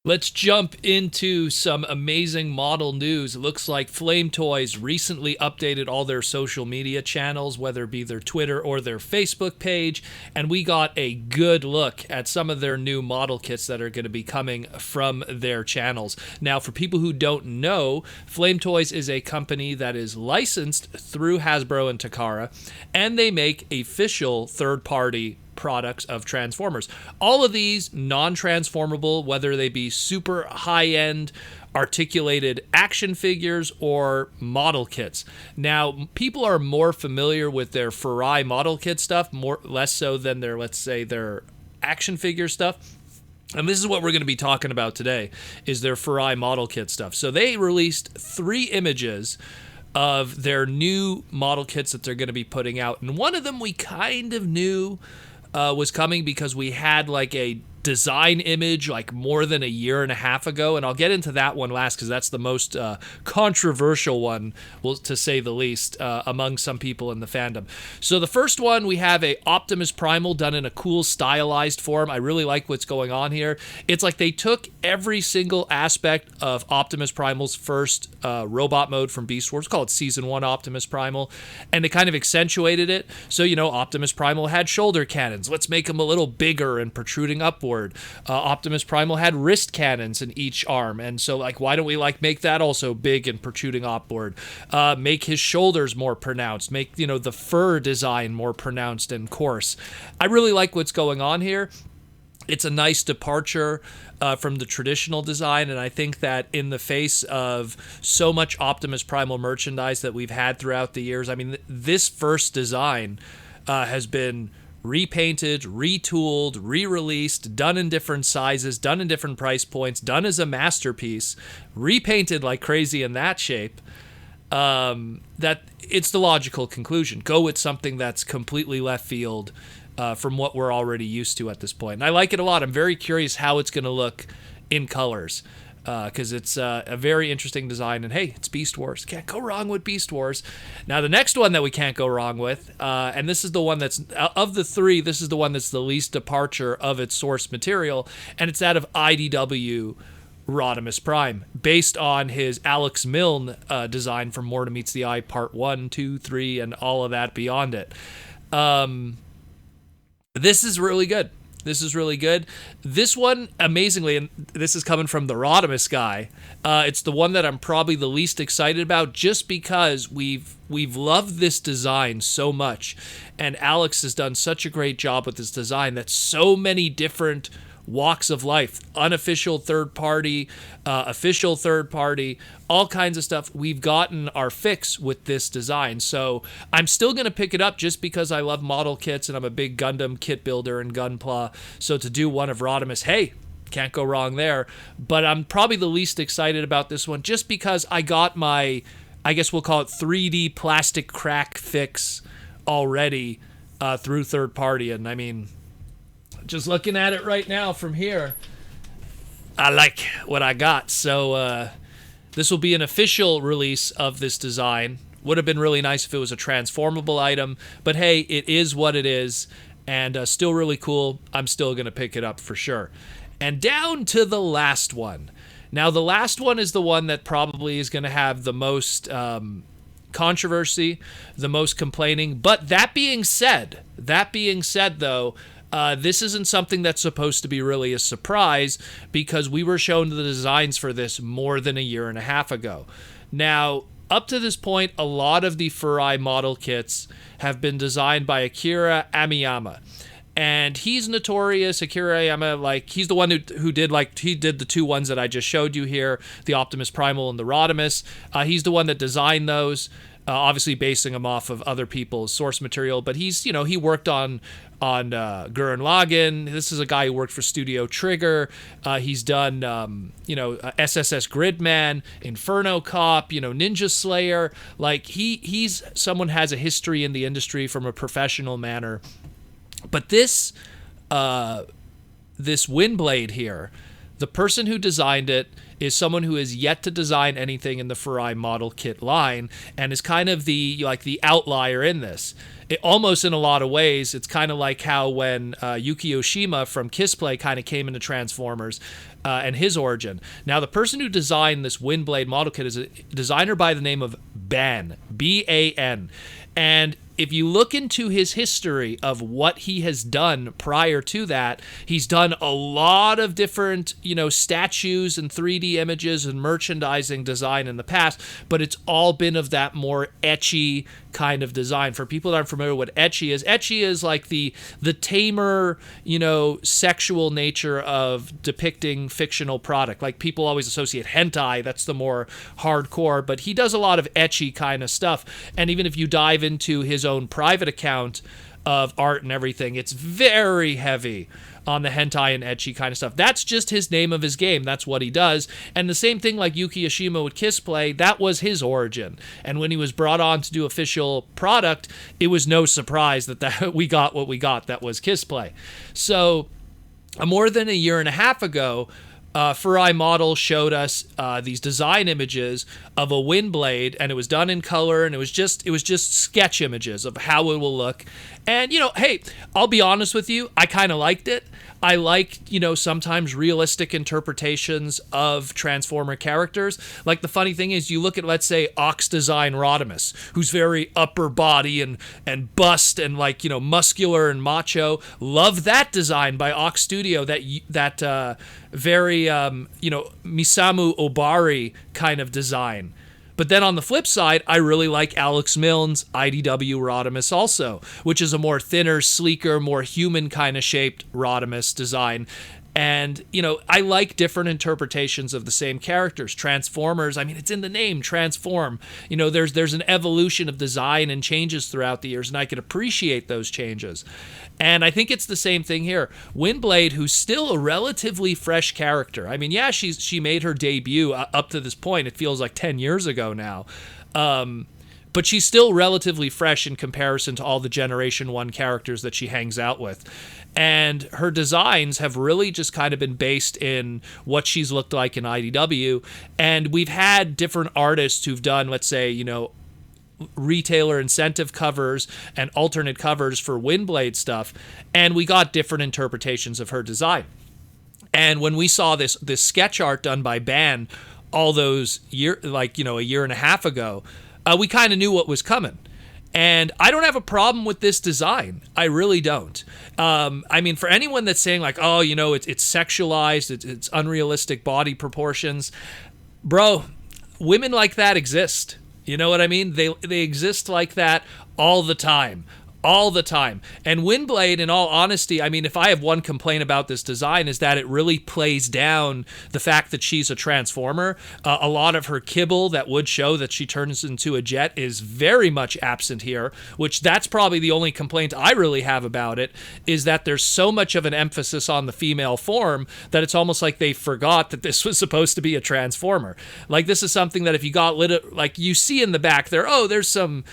Let's jump into some amazing model news. It looks like Flame Toys recently updated all their social media channels, whether it be their Twitter or their Facebook page, and we got a good look at some of their new model kits that are going to be coming from their channels. Now, for people who don't know, Flame Toys is a company that is licensed through Hasbro and Takara, and they make official third-party products of Transformers. All of these non-transformable, whether they be super high-end articulated action figures or model kits. Now, people are more familiar with their Furai model kit stuff, less so than their, let's say, their action figure stuff. And this is what we're going to be talking about today, is their Furai model kit stuff. So they released 3 images of their new model kits that they're going to be putting out. And one of them we kind of knew was coming because we had like a design image like more than a year and a half ago, and I'll get into that one last because that's the most controversial one, well, to say the least, among some people in the fandom. So the first one, we have a Optimus Primal done in a cool stylized form. I really like what's going on here. It's like they took every single aspect of Optimus Primal's first robot mode from Beast Wars, called Season 1 Optimus Primal, and they kind of accentuated it. So, you know, Optimus Primal had shoulder cannons. Let's make them a little bigger and protruding upward. Optimus Primal had wrist cannons in each arm, and so like, why don't we like make that also big and protruding upward? Make his shoulders more pronounced, make, you know, the fur design more pronounced and coarse. I really like what's going on here. It's a nice departure from the traditional design, and I think that in the face of so much Optimus Primal merchandise that we've had throughout the years, I mean, this first design has been repainted, retooled, re-released, done in different sizes, done in different price points, done as a masterpiece, repainted like crazy in that shape, that it's the logical conclusion. Go with something that's completely left field from what we're already used to at this point. And I like it a lot. I'm very curious how it's going to look in colors, because it's a very interesting design, and hey, it's Beast Wars. Can't go wrong with Beast Wars. Now, the next one that we can't go wrong with, and this is the one that's, of the 3, this is the one that's the least departure of its source material, and it's that of IDW Rodimus Prime, based on his Alex Milne design from More to Meets the Eye Part 1, 2, 3, and all of that beyond it. This is really good. This is really good. This one, amazingly, and this is coming from the Rodimus guy, it's the one that I'm probably the least excited about, just because we've loved this design so much, and Alex has done such a great job with this design that so many different walks of life, unofficial third party, official third party, all kinds of stuff. We've gotten our fix with this design. So I'm still going to pick it up just because I love model kits and I'm a big Gundam kit builder and Gunpla. So to do one of Rodimus, hey, can't go wrong there. But I'm probably the least excited about this one just because I got my, I guess we'll call it 3D plastic crack fix already through third party. And I mean, just looking at it right now from here, I like what I got. So this will be an official release of this design. Would have been really nice if it was a transformable item, but hey, it is what it is, and still really cool. I'm still going to pick it up for sure. And down to the last one. Now, the last one is the one that probably is going to have the most controversy, the most complaining. But that being said, though, this isn't something that's supposed to be really a surprise, because we were shown the designs for this more than a year and a half ago. Now, up to this point, a lot of the Furai model kits have been designed by Akira Amiyama. And he's notorious, Akira Amiyama, like, he's the one who did, like, he did the 2 ones that I just showed you here, the Optimus Primal and the Rodimus. He's the one that designed those, obviously basing them off of other people's source material, but he's, you know, he worked on Gurren Lagann. This is a guy who worked for Studio Trigger. He's done, SSS Gridman, Inferno Cop, Ninja Slayer. Like, he's someone has a history in the industry from a professional manner. But this Windblade here, The person who designed it is someone who has yet to design anything in the Furai model kit line, and is kind of the outlier in this. Almost in a lot of ways, it's kind of like how when Yuki Oshima from Kissplay kind of came into Transformers and his origin. Now, the person who designed this Windblade model kit is a designer by the name of Ban, B-A-N. And if you look into his history of what he has done prior to that, he's done a lot of different, statues and 3D images and merchandising design in the past, but it's all been of that more ecchi kind of design. For people that aren't familiar with what ecchi is like the tamer, sexual nature of depicting fictional product. Like people always associate hentai, that's the more hardcore, but he does a lot of ecchi kind of stuff. And even if you dive into his own private account of art and everything, it's very heavy on the hentai and ecchi kind of stuff. That's just his name of his game. That's what he does. And the same thing like Yuki Oshima with Kissplay, that was his origin. And when he was brought on to do official product, it was no surprise that we got what we got. That was Kissplay. So more than a year and a half ago, Furai Model showed us these design images of a Windblade, and it was done in color, and it was just sketch images of how it will look. And hey, I'll be honest with you, I kind of liked it. I like, sometimes realistic interpretations of Transformer characters. Like the funny thing is, you look at, let's say, Ox Design Rodimus, who's very upper body and bust and muscular and macho. Love that design by Ox Studio. That very Misamu Obari kind of design. But then on the flip side, I really like Alex Milne's IDW Rodimus also, which is a more thinner, sleeker, more human kind of shaped Rodimus design. And, I like different interpretations of the same characters. Transformers, it's in the name, transform. There's an evolution of design and changes throughout the years, and I can appreciate those changes. And I think it's the same thing here. Windblade, who's still a relatively fresh character. She made her debut up to this point. It feels like 10 years ago now. But she's still relatively fresh in comparison to all the Generation 1 characters that she hangs out with. And her designs have really just kind of been based in what she's looked like in IDW. And we've had different artists who've done, let's say, retailer incentive covers and alternate covers for Windblade stuff. And we got different interpretations of her design. And when we saw this sketch art done by Ban all those a year and a half ago, we kind of knew what was coming. And I don't have a problem with this design. I really don't. For anyone that's saying like, oh, it's sexualized, it's unrealistic body proportions, bro, women like that exist. You know what I mean? They exist like that all the time. All the time. And Windblade, in all honesty, if I have one complaint about this design, is that it really plays down the fact that she's a Transformer. A lot of her kibble that would show that she turns into a jet is very much absent here, which that's probably the only complaint I really have about it, is that there's so much of an emphasis on the female form that it's almost like they forgot that this was supposed to be a Transformer. Like, this is something that if you got like you see in the back there, there's some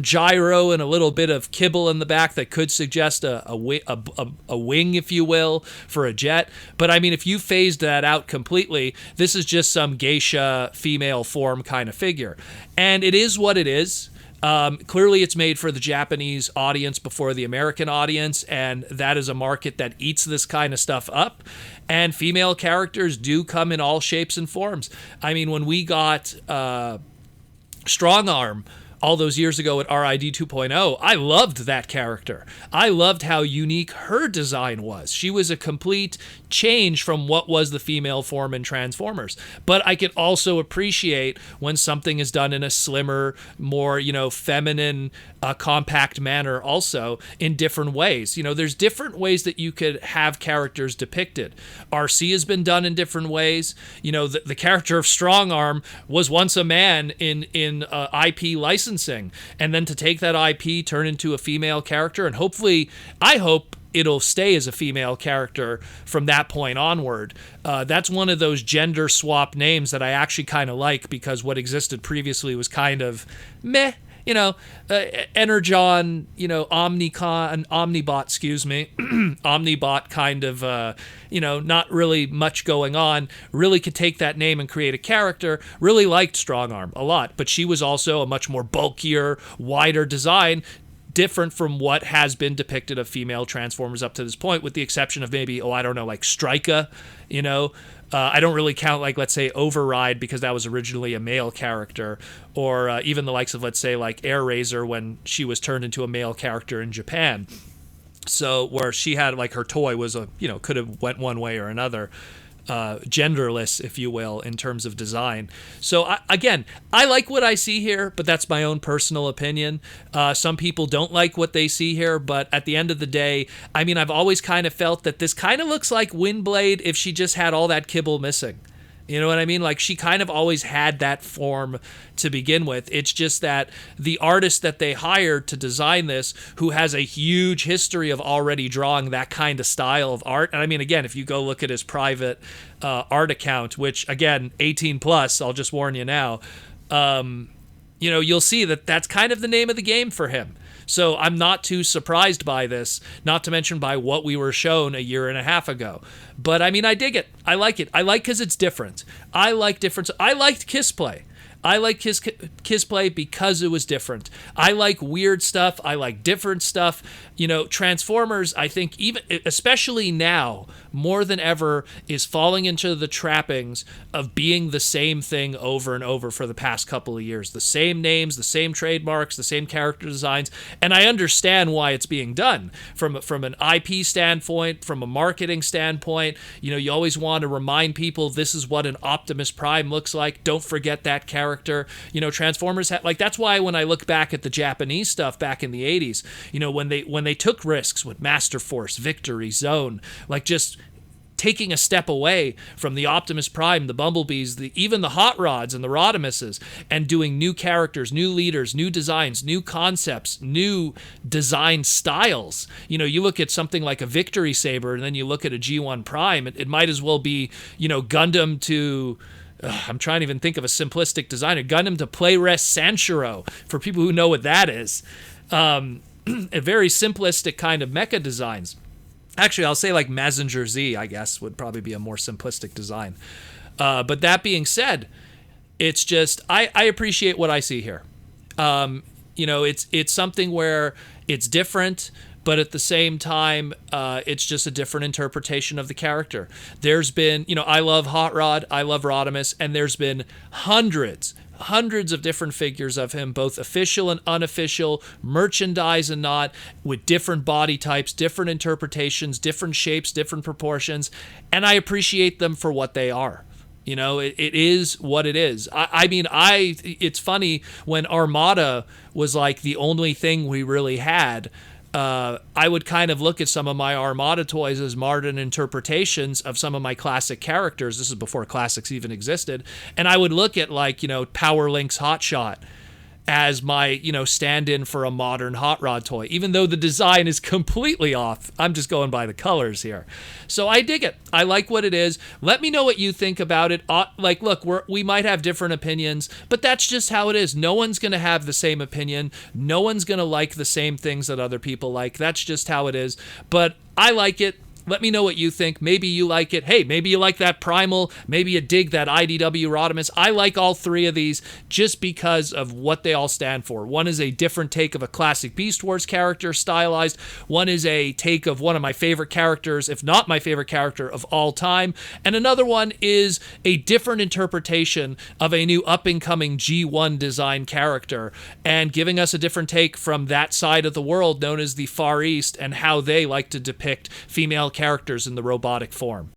gyro and a little bit of kibble in the back that could suggest a wing, if you will, for a jet. But if you phased that out completely, this is just some geisha female form kind of figure. And it is what it is. Clearly it's made for the Japanese audience before the American audience, and that is a market that eats this kind of stuff up. And female characters do come in all shapes and forms. When we got Strong Arm all those years ago at RID 2.0, I loved that character. I loved how unique her design was. She was a complete change from what was the female form in Transformers. But I can also appreciate when something is done in a slimmer, more, feminine, compact manner also in different ways. There's different ways that you could have characters depicted. RC has been done in different ways. The character of Strong Arm was once a man in IP licensing, and then to take that IP, turn into a female character, and hopefully, I hope it'll stay as a female character from that point onward. That's one of those gender swap names that I actually kind of like, because what existed previously was kind of meh. Energon, Omnibot, excuse me, Omnibot kind of, not really much going on, really could take that name and create a character. Really liked Strongarm a lot, but she was also a much more bulkier, wider design, different from what has been depicted of female Transformers up to this point, with the exception of maybe, like Strika, I don't really count, like, let's say, Override, because that was originally a male character, or even the likes of, let's say, like Air Razor, when she was turned into a male character in Japan. So, where she had, like, her toy was, could have went one way or another. Genderless, if you will, in terms of design. So I like what I see here, but that's my own personal opinion. Some people don't like what they see here, but at the end of the day, I've always kind of felt that this kind of looks like Windblade if she just had all that kibble missing. You know what I mean? Like, she kind of always had that form to begin with. It's just that the artist that they hired to design this, who has a huge history of already drawing that kind of style of art. And again, if you go look at his private art account, which, again, 18 plus, I'll just warn you now, you'll see that that's kind of the name of the game for him. So I'm not too surprised by this, not to mention by what we were shown a year and a half ago. But I dig it. I like it. I like because it's different. I like difference. I liked Kiss Play. I like Kiss Play because it was different. I like weird stuff. I like different stuff. Transformers, I think, even especially now, more than ever, is falling into the trappings of being the same thing over and over for the past couple of years. The same names, the same trademarks, the same character designs. And I understand why it's being done. From an IP standpoint, from a marketing standpoint, you always want to remind people this is what an Optimus Prime looks like. Don't forget that character. Transformers that's why when I look back at the Japanese stuff back in the 80s, when they took risks with Master Force, Victory, Zone, like just taking a step away from the Optimus Prime, the Bumblebees, even the Hot Rods and the Rodimuses, and doing new characters, new leaders, new designs, new concepts, new design styles. You look at something like a Victory Saber, and then you look at a G1 Prime, it might as well be, Gundam to... I'm trying to even think of a simplistic designer. Gundam to Playrest Sanshiro, for people who know what that is. A very simplistic kind of mecha designs. Actually, I'll say like Mazinger Z, I guess, would probably be a more simplistic design. But that being said, it's just, I appreciate what I see here. It's something where it's different, but at the same time, it's just a different interpretation of the character. There's been, I love Hot Rod, I love Rodimus, and there's been hundreds of different figures of him, both official and unofficial, merchandise and not, with different body types, different interpretations, different shapes, different proportions, and I appreciate them for what they are. It is what it is. It's funny, when Armada was like the only thing we really had, I would kind of look at some of my Armada toys as modern interpretations of some of my classic characters. This is before classics even existed. And I would look at Power Link's Hotshot as my, stand-in for a modern Hot Rod toy, even though the design is completely off. I'm just going by the colors here. So I dig it. I like what it is. Let me know what you think about it. Look, we might have different opinions, but that's just how it is. No one's going to have the same opinion. No one's going to like the same things that other people like. That's just how it is. But I like it. Let me know what you think. Maybe you like it. Hey, maybe you like that Primal. Maybe you dig that IDW Rodimus. I like all three of these just because of what they all stand for. One is a different take of a classic Beast Wars character, stylized. One is a take of one of my favorite characters, if not my favorite character of all time. And another one is a different interpretation of a new up-and-coming G1 design character, and giving us a different take from that side of the world known as the Far East, and how they like to depict female characters in the robotic form.